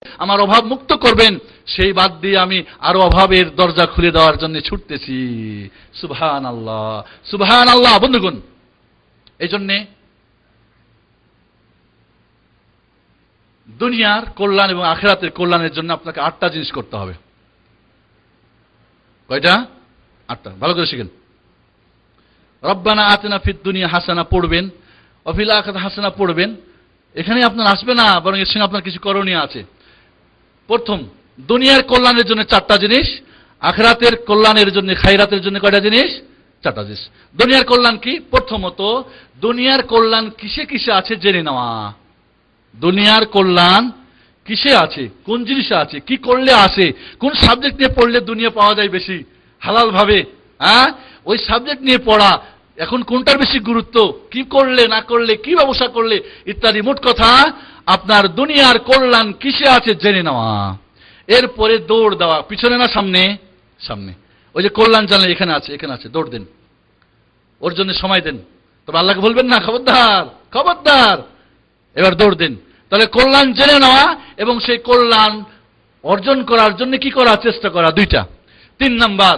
আমার অভাব মুক্ত করবেন, সেই বাদ দিয়ে আমি আরো অভাবের দরজা খুলে দেওয়ার জন্য ছুটতেছি। সুবহানাল্লাহ, সুবহানাল্লাহ। বন্ধুগণ, এই জন্যে দুনিয়ার কল্যাণ এবং আখিরাতের কল্যাণের জন্য আপনাকে 8টা জিনিস করতে হবে। কয়টা? 8টা। ভালো করে শিখেন। রব্বানা আতিনা ফিদ দুনিয়া হাসানা পড়বেন, ওয়া ফিল আখিরাতি হাসানা পড়বেন। এখানে আপনার আসবে না, বরং এর সঙ্গে আপনার কিছু করণীয় আছে। প্রথম, দুনিয়ার কল্যাণের জন্য 4টা জিনিস, আখিরাতের কল্যাণের জন্য, খায়রাতের জন্য কয়টা জিনিস? 4টা জিনিস। দুনিয়ার কল্যাণ কি? প্রথমত, দুনিয়ার কল্যাণ কিসে কিসে আছে জেনে নেওয়া। দুনিয়ার কল্যাণ কিসে আছে, কোন জিনিসে আছে, কি করলে আসে, কোন সাবজেক্ট নিয়ে পড়লে দুনিয়া পাওয়া যায় বেশি হালাল ভাবে, ওই সাবজেক্ট নিয়ে পড়া। এখন কোনটার বেশি গুরুত্ব, কি করলে না করলে, কি ব্যবসা করলে ইত্যাদি। মোট কথা আপনার দুনিয়ার কল্যাণ কিসে আছে জেনে নেওয়া। এরপরে দৌড় দেওয়া, পিছনে না সামনে? সামনে। ওই যে কল্যাণ জানলে এখানে আছে, এখানে আছে, দৌড় দেন, ওর জন্য সময় দেন। তবে আল্লাহকে বলবেন না, খবরদার খবরদার, এবার দৌড় দেন। তাহলে কল্যাণ জেনে নেওয়া এবং সেই কল্যাণ অর্জন করার জন্য কি করার চেষ্টা করা, 2টা। 3 নাম্বার,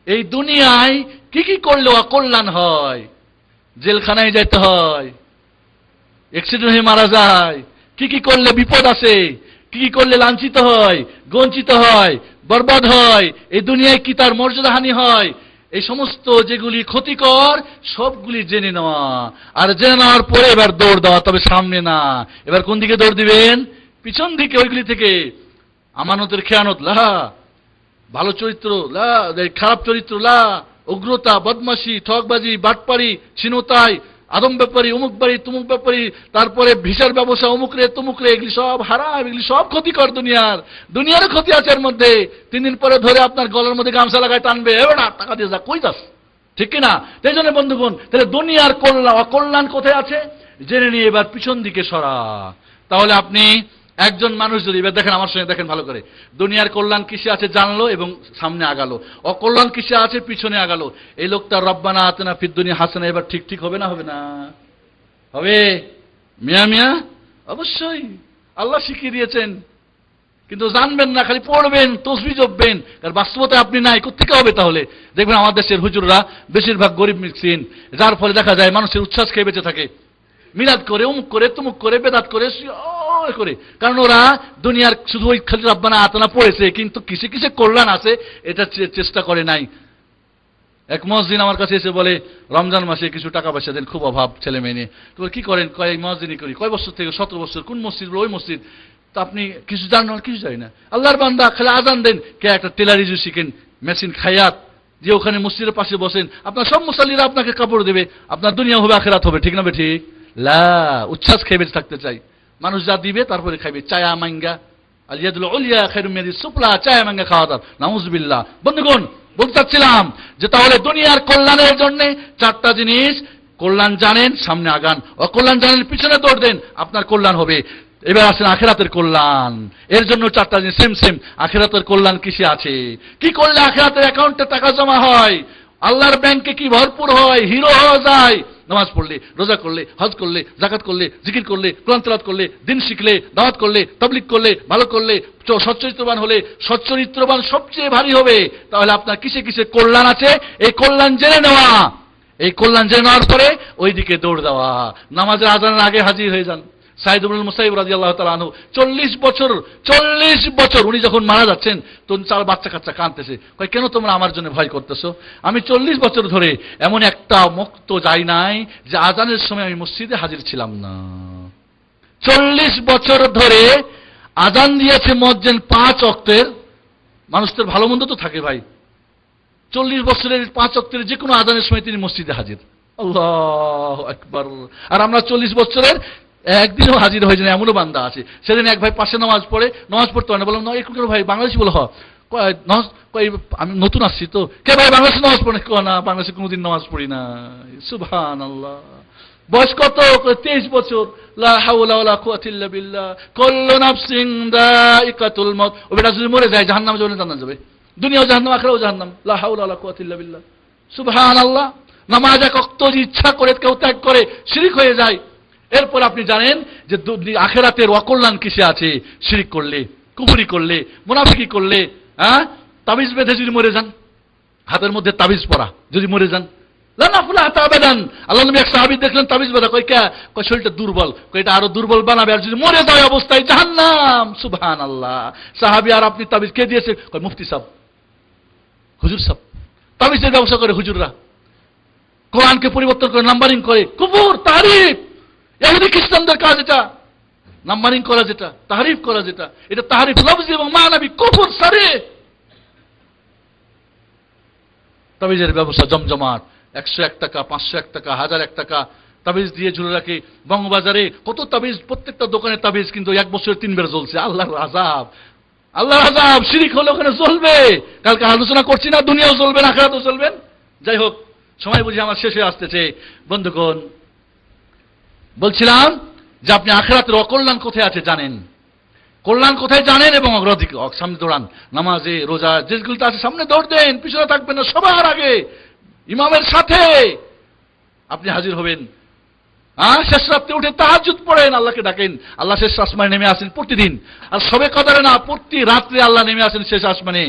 এই দুনিয়ায় কি কি করলে অকল্যাণ হয়। জেলখানায় যেতে হয়, অ্যাক্সিডেন্ট হয়ে মারা যায়, কি কি করলে বিপদ আসে, কি কি করলে লাঞ্ছিত হয়, বঞ্চিত হয়, বরবাদ হয়, এই দুনিয়ায় কি তার মর্যাদাহানি হয়, এই সমস্ত যেগুলি ক্ষতিকর সবগুলি জেনে নেওয়া। আর জেনে নেওয়ার পরে এবার দৌড় দেওয়া, তবে সামনে না। এবার কোন দিকে দৌড় দিবেন? পিছন দিকে, ওইগুলি থেকে। আমানতের খেয়ানত লা, ভালো চরিত্র লা, খারাপ চরিত্র লা, উগ্রতা, বদমাশি, ঠকবাজি, বাটপাড়ি, ছিনতাই, আদম ব্যাপারী, অমুক বাড়ি, তুমুক ব্যাপারী, তারপরে ভিসার ব্যবসা, অমুক রে তুমুক রে, এগুলি সব হারাম, এগুলি সব ক্ষতিকর। দুনিয়ারও ক্ষতি আছে এর মধ্যে। 3 দিন পরে ধরে আপনার গলার মধ্যে গামছা লাগায় টানবে, এবার টাকা দিয়ে যা, কই যাস, ঠিক কিনা? সেই জন্য বন্ধুগণ, তাহলে দুনিয়ার কল্যাণ অকল্যাণ কোথায় আছে জেনে নিয়ে এবার পিছন দিকে সরা। তাহলে আপনি একজন মানুষ যদি, এবার দেখেন আমার সঙ্গে দেখেন ভালো করে, দুনিয়ার কল্যাণ কিসে আছে জানলো এবং সামনে আগালো, অকল্যাণ কিসে আছে পিছনে আগালো। এই লোকটা রব্বানা আতিনা ফিদ দুনিয়া হাসানা এবার ঠিক ঠিক হবে না? হবে না? হবে। মিয়া মিয়া অবশ্যই আল্লাহ শিখিয়ে দিয়েছেন, কিন্তু জানবেন না, খালি পড়বেন, তসবিহ জপবেন, কারণ বাস্তবতায় আপনি নাই। কোথেকে হবে? তাহলে দেখবেন আমার দেশের হুজুররা বেশিরভাগ গরিব মিসকিন, যার ফলে দেখা যায় মানুষের উচ্ছ্বাস খেয়ে বেঁচে থাকে, মিলাদ করে, অমুক করে, তুমুক করে, বেদাত করে করে, কারণ ওরা দুনিয়ার শুধু ওই খালি রব্বানা আতিনা পড়েছে, কিন্তু কিসে কিসে কল্যাণ আছে এটা চেষ্টা করে নাই। এক মুয়াজ্জিন আমার কাছে এসে বলে, রমজান মাসে কিছু টাকা পয়সা দেন, খুব অভাব ছেলে মেয়ে নিয়ে। তো কি করেন? কয় মুয়াজ্জিনই করি। কয় বছর থেকে? 17 বছর। কোন মসজিদ? ওই মসজিদ। তো আপনি কিছু জানেন? কিছু জানি না। আল্লাহর বান্দা, খালি আজান দেন। কে একটা টেলারিজু শিখেন, মেশিন খায়াত, যে ওখানে মসজিদের পাশে বসেন, আপনার সব মুসাল্লিরা আপনাকে কাপড় দেবে, আপনার দুনিয়া হবে আখিরাত হবে, ঠিক না ঠিক? লা, উচ্ছ্বাস খেয়ে বেঁচে থাকতে চাই। মানুষ যা দিবে তারপরে খাইবে। চায়া মাঙ্গা, আল ইয়াদুল উলিয়া খায়রুম মিনাস সুফলা, চায়া মাঙ্গা খাওয়া দাওয়া, নাউযুবিল্লাহ। বন্ধুগণ, বলতে চাচ্ছিলাম যে তাহলে দুনিয়ার কল্যাণের জন্য 4টা জিনিস। কল্যাণ জানেন, সামনে আগান, অকল্যাণ জানেন, পিছনে দৌড় দেন, আপনার কল্যাণ হবে। এবার আসেন আখিরাতের কল্যাণ। এর জন্য 4টা জিনিস সেম সেম। আখিরাতের কল্যাণ কিসে আছে? কি করলে আখিরাতের অ্যাকাউন্টে টাকা জমা হয়, আল্লাহর ব্যাংকে কি ভরপুর হয়, হিরো হওয়া যায়? নামাজ পড়লে, রোজা করলে, হজ করলে, যাকাত করলে, জিকির করলে, কোরআন তেলাওয়াত করলে, দিন শিখলে, দাওয়াত করলে, তাবলীগ করলে, ভালো করলে, সচ্চরিত্রবান হলে, সচ্চরিত্রবান সবচেয়ে ভারী হবে। তাহলে আপনার কিসে কিসে কল্যাণ আছে, এই কল্যাণ জেনে নেওয়া। এই কল্যাণ জেনে নেওয়ার পরে ওই দিকে দৌড় দেওয়া। নামাজের আজানের আগে হাজির হয়ে যান। সাইদ ইবনুল মুসাইয়িব রাদিয়াল্লাহু তাআলা আনহু 40 বছর উনি যখন মারা যাচ্ছেন, তখন 4 বাচ্চা কাচ্চা কাঁদতেছে। কয়, কেন তোমরা আমার জন্য ভয় করতেছো? আমি 40 বছর ধরে এমন একটা মুক্ত যাই নাই যে আজানের সময় আমি মসজিদে হাজির ছিলাম না। 40 বছর ধরে আজান দিয়েছে মুয়াজ্জিন 5 ওয়াক্তের। মানুষদের ভালো মন্দ তো থাকে ভাই। 40 বছরের 5 ওয়াক্তের যে কোনো আজানের সময় তিনি মসজিদে হাজির। আল্লাহু আকবার। আর আমরা 40 বছরের একদিনও হাজির হয়ে যায়, এমনও বান্দা আছে। সেদিন এক ভাই পাশে নামাজ পড়তে পারে না, বললাম না একটু ভাই বাংলাদেশি বলো, আমি নতুন আসছি তো। কে ভাই বাংলাদেশে নামাজ পড়ে? না, বাংলাদেশে কোনোদিন নামাজ পড়ি না। সুবহানাল্লাহ। বয়স কত? 23 বছর। লা হাওলা ওয়ালা কুওয়াতা ইল্লা বিল্লাহ। কুল্লু নাফসিন যায়িকাতুল মাউত। ও বেটা যদি মরে যায় জাহান্নামে যাবে, জান্নাতে যাবে। দুনিয়াও জাহান্নাম, আখিরাতেও জাহান্নাম। লা হাওলা ওয়ালা কুওয়াতা ইল্লা বিল্লাহ। সুবহানাল্লাহ। নামাজ এক ওয়াক্ত ইচ্ছা করে কেউ ত্যাগ করে শিরক হয়ে যায়। এরপর আপনি জানেন যে আখিরাতের অকল্যাণ কিসে আছে শিরক করলে। কুফরি করলে, মুনাফিকি করলে, তাবিজ বেঁধে যদি মরে যান, হাতের মধ্যে তাবিজ পরা যদি মরে যান, আল্লাহ নবী এক সাহাবী দেখলেন তাবিজ বাঁধা, কয় শরীরটা দুর্বল, এটা আরো দুর্বল বানাবে, আর যদি মরে যায় অবস্থায় জাহান্নাম। সুবহানাল্লাহ। সাহাবী, আর আপনি তাবিজ কে দিয়েছে? কয় মুফতি সাহেব, হুজুর সাহেব। তাবিজের ব্যবসা করে হুজুররা, কোরআনকে পরিবর্তন করে নাম্বারিং করে, কুফর, তাহরিফ। ইহুদি খ্রিস্টানদের কাজ এটা, নাম্বারিং করা যেটা, তাহরিফ করা যেটা, এটা তাহরিফ লফজি এবং মানাবি, কুফর সারে। তাবিজের ব্যবসা জমজমাট, 101 টাকা, 501 টাকা, 1001 টাকা তাবিজ দিয়ে ঝুলে রাখে। বঙ্গবাজারে কত তাবিজ, প্রত্যেকটা দোকানে তাবিজ, কিন্তু 1 বছরে 3 বার জ্বলছে। আল্লাহর আযাব, আল্লাহর আযাব। শিরিক হলে ওখানে জ্বলবে। কালকে আলোচনা করছি না, দুনিয়াও জ্বলবে, আখিরাতেও জ্বলবেন। যাই হোক, সময় বুঝি আমার শেষ হয়ে আসতেছে। বন্ধুগণ, বলছিলাম যে আপনি আখিরাতের অকল্যাণ কোথায় আছে জানেন, কল্যাণ কোথায় জানেন, এবং অগ্রাধিকার সামনে দৌড়ান। নামাজে, রোজা, যেগুলোতে আছে সামনে দৌড় দেন, পিছনে থাকবেন না, সবার আগে ইমামের সাথে আপনি হাজির হবেন। শেষ রাত্রে উঠে তাহাজ্জুদ পড়েন, আল্লাহকে ডাকেন। আল্লাহ শেষ আসমানে নেমে আসেন প্রতিদিন, আর সবে কদরে না, প্রতি রাত্রে আল্লাহ নেমে আসেন শেষ আসমানে,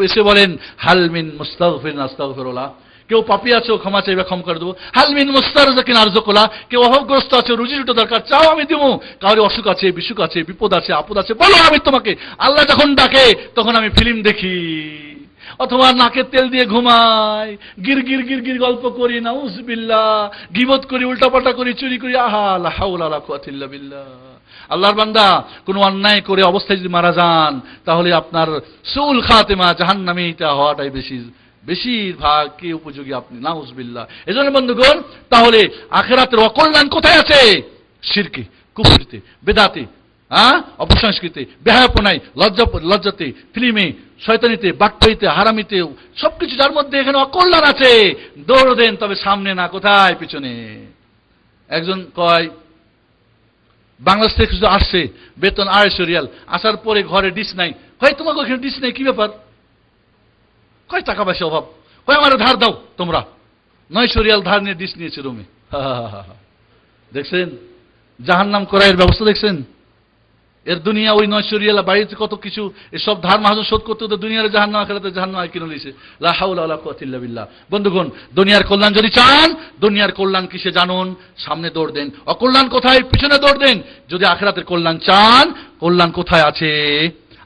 এসে বলেন হাল মিন মুস্তাগফিরিন আস্তাগফিরুল্লাহ। কেউ পাপী আছে, ক্ষমা চাইবে, ক্ষমা করে দেবো। হাল মিন মুস্তারজিকিন আরযুকুল্লাহ। কেউ অভাবগ্রস্ত আছে, রুজি রুটি দরকার, চাও আমি দেবো। কারো অসুখ আছে, বিসুখ আছে, বিপদ আছে, আপদ আছে, বলো আমি তোমাকে। আল্লাহ যখন ডাকে তখন আমি ফিল্ম দেখি, অথবা নাকে তেল দিয়ে ঘুমাই, গির গির গির গির গল্প করি, নাউযুবিল্লাহ, গীবত করি, উল্টাপাল্টা করি, চুরি করি। আহা, লা হাওলা ওয়ালা কুওয়াতা ইল্লা বিল্লাহ। আল্লাহর বান্দা, কোন অন্যায় করে অবস্থায় যদি মারা যান, তাহলে আপনার সুল খাতেমা জাহান্নামীটা হওয়াটাই বেশিরভাগ কি উপযোগী আপনি, নাউযুবিল্লাহ। এজন্য বন্ধুগণ, তাহলে আখিরাতের অকল্যাণ কোথায় আছে? শিরকে, কুফরিতে, বেদাতে, অপসংস্কৃতি, বেহায়াপনায়, লজ্জাতে, ফিল্মে, শয়তানিতে, বাটপাইতে, হারামিতে, সবকিছু যার মধ্যে এখানে অকল্যাণ আছে। দৌড় দেন, তবে সামনে না, কোথায়? পিছনে। একজন কয়, বাংলাদেশ থেকে আসছে, বেতন 250 রিয়াল, আসার পরে ঘরে ডিশ নাই। হয় তোমাকে ওখানে ডিশ নাই, কি ব্যাপার? কয় টাকা পয়সা অভাব। কয় আমার ধার দাও তোমরা। 900 রিয়াল ধার নিয়ে ডিশ নিয়েছে রুমে। দেখছেন জাহান্নাম করার ব্যবস্থা, দেখছেন? এর দুনিয়া ওই 900 রিয়াল বাড়িতে কত কিছু, এসব ধার মাহাজন শোধ করতে হতো, দুনিয়ার জাহান্নাম, আখিরাতে জাহান্নাম কিনে নিয়েছে। লা হাওলা ওয়ালা কুওয়াতা ইল্লা বিল্লাহ। বন্ধুগণ, দুনিয়ার কল্যাণ যদি চান, দুনিয়ার কল্যাণ কিসে জানুন, সামনে দৌড় দেন। অকল্যাণ কোথায়? পিছনে দৌড় দেন। যদি আখিরাতের কল্যাণ চান, কল্যাণ কোথায় আছে?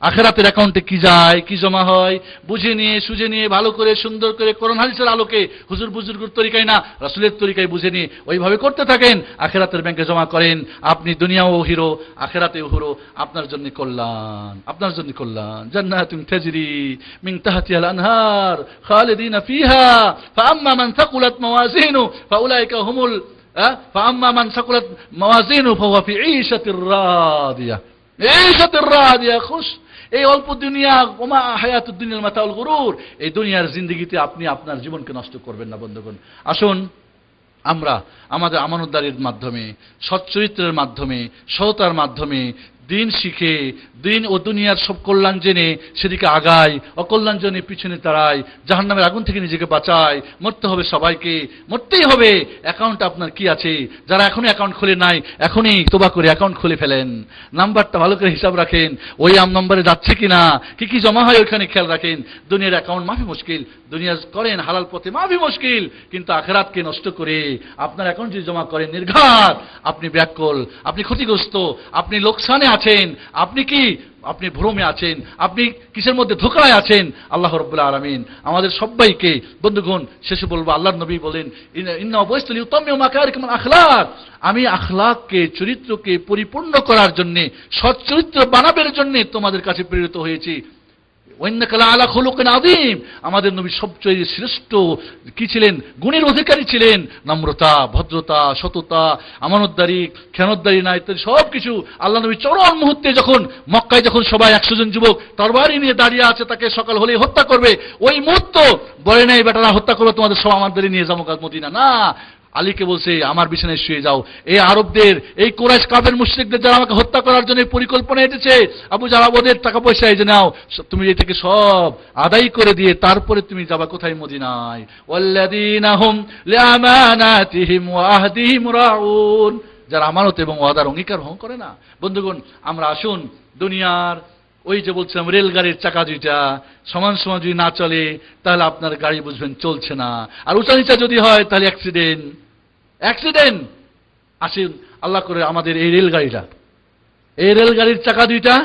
আখিরাতের অ্যাকাউন্টে কি যায়, কি জমা হয়, বুঝে নিয়ে, সুঝে নিয়ে, ভালো করে, সুন্দর করে, কোরআন হাদিসের আলোকে, হুজুর বুজুর্গের তরিকায় না, রাসূলের তরিকায় বুঝে নিয়ে ওইভাবে করতে থাকেন। আখিরাতের ব্যাংকে জমা করেন। আপনি দুনিয়াও হিরো, আখিরাতেও হিরো। আপনার জন্য কল্যাণ, আপনার জন্য কল্যাণ। জান্নাতুন তাজরি মিন তাহতিহাল আনহার খালিদিনা ফিহা ফাআম্মা মান থাকুলাত মাওয়াজিনু ফাউলাইকা হুমুল ফাআম্মা মান থাকুলাত মাওয়াজিনু ফাহুয়া ফি ঈশাতির রাদিয়া। ঈশাতির রাদিয়া, খুশ। এই অল্প দুনিয়া, ওমা হায়াতুদ দুনিয়াল মাতাউল গুরুর, এই দুনিয়ার জিন্দেগিতে আপনি আপনার জীবনকে নষ্ট করবেন না। বন্ধুগণ, আসুন আমরা আমাদের আমানতদারির মাধ্যমে, সচ্চরিত্রের মাধ্যমে, সততার মাধ্যমে দিন শিখে, দিন ও দুনিয়ার সব কল্যাণ জেনে সেদিকে আগাই, অকল্যাণ জেনে পিছনে তাড়াই, জাহান্নামের আগুন থেকে নিজেকে বাঁচাই। মরতে হবে সবাইকে, মরতেই হবে। অ্যাকাউন্ট আপনার কি আছে? যারা এখনো অ্যাকাউন্ট খুলে নাই, এখনই তোবা করে অ্যাকাউন্ট খুলে ফেলেন। নাম্বারটা ভালো করে হিসাব রাখেন, ওই নম্বরে যাচ্ছে কিনা, কি কি জমা হয় ওইখানে খেয়াল রাখেন। দুনিয়ার অ্যাকাউন্ট মাফি মুশকিল, দুনিয়া করেন হালাল পথে, মাফি মুশকিল, কিন্তু আখিরাতকে নষ্ট করে আপনার অ্যাকাউন্ট যদি জমা করেন, নির্ঘাত আপনি ব্যাকল, আপনি ক্ষতিগ্রস্ত, আপনি লোকসানে আছেন, আপনি ভ্রমে আছেন, আপনি কিসের মধ্যে ধোঁকায় আছেন। আল্লাহ রাব্বুল আলামিন আমাদের সবাইকে, বন্ধুগণ, শেষে বলবো, আল্লাহর নবী বলেন, ইন্না বুইসতু লিউতাম্মিমু মাকারিমাল আখলাক। আমি আখলাককে, চরিত্রকে পরিপূর্ণ করার জন্য, সৎ চরিত্র বানাবার জন্য তোমাদের কাছে প্রেরিত হয়েছি। ওয়াইন্নাকা লাআলা খুলুকিন আযীম। আমাদের নবী সবচেয়ে শ্রেষ্ঠ কি ছিলেন? গুণের অধিকারী ছিলেন। নম্রতা, ভদ্রতা, সততা, আমানতদারি, খেয়ানতদারি না, ইত্যাদি সব কিছু। আল্লাহ নবী চরম মুহূর্তে যখন মক্কায় যখন সবাই 100 জন যুবক তরবারি নিয়ে দাঁড়িয়ে আছে, তাকে সকাল হলেই হত্যা করবে, ওই মুহূর্ত বলে নাই বেটারা হত্যা করবে, তোমাদের সব আমাদের নিয়ে যাবো মদিনা। না, আলীকে বলছে আমার বিছানায় শুয়ে যাও। এই আরবদের, এই কুরাইশ কাফের মুশরিকদের যারা আমাকে হত্যা করার জন্য পরিকল্পনা এসেছে, আবু জাহল ওদের টাকা পয়সা এই যে নাও, তুমি এই থেকে সব আদায় করে দিয়ে তারপরে তুমি যাবা কোথায়? মদিনায়। ওয়াল্লাযীনা হুম লিআমানাতিহিম ওয়া আহদিহিম রাউন। যারা আমানত এবং ওয়াদার অঙ্গীকার ভঙ্গ করে না। বন্ধুগণ, আমরা আসুন দুনিয়ার ওই যে বলছিলাম রেলগাড়ির চাকা দুইটা সমান সমান যদি না চলে তাহলে আপনার গাড়ি বুঝবেন চলছে না, আর উঁচা নিচা যদি হয় তাহলে অ্যাক্সিডেন্ট। অ্যাক্সিডেন্ট। আসেন আল্লাহ করে আমাদের এই রেলগাড়ির চাকা দুইটা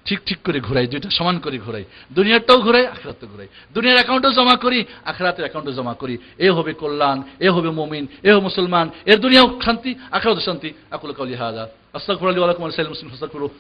ঠিক ঠিক করে ঘোরাই, দুইটা সমান করে ঘোরাই, দুনিয়ারটাও ঘোরাই আখিরাতও ঘোরাই, দুনিয়ার অ্যাকাউন্টও জমা করি আখিরাতের অ্যাকাউন্টও জমা করি। এ হবে কল্যাণ, এ হবে মুমিন, এ হবে মুসলমান, এর দুনিয়াও শান্তি আখিরাতেও শান্তি। আকুলু কাউলি হাযা আস্তাগফিরুল্লাহ ওয়া লাকুম ওয়া লিসাইরিল মুসলিমিন ফাস্তাগফিরুহ।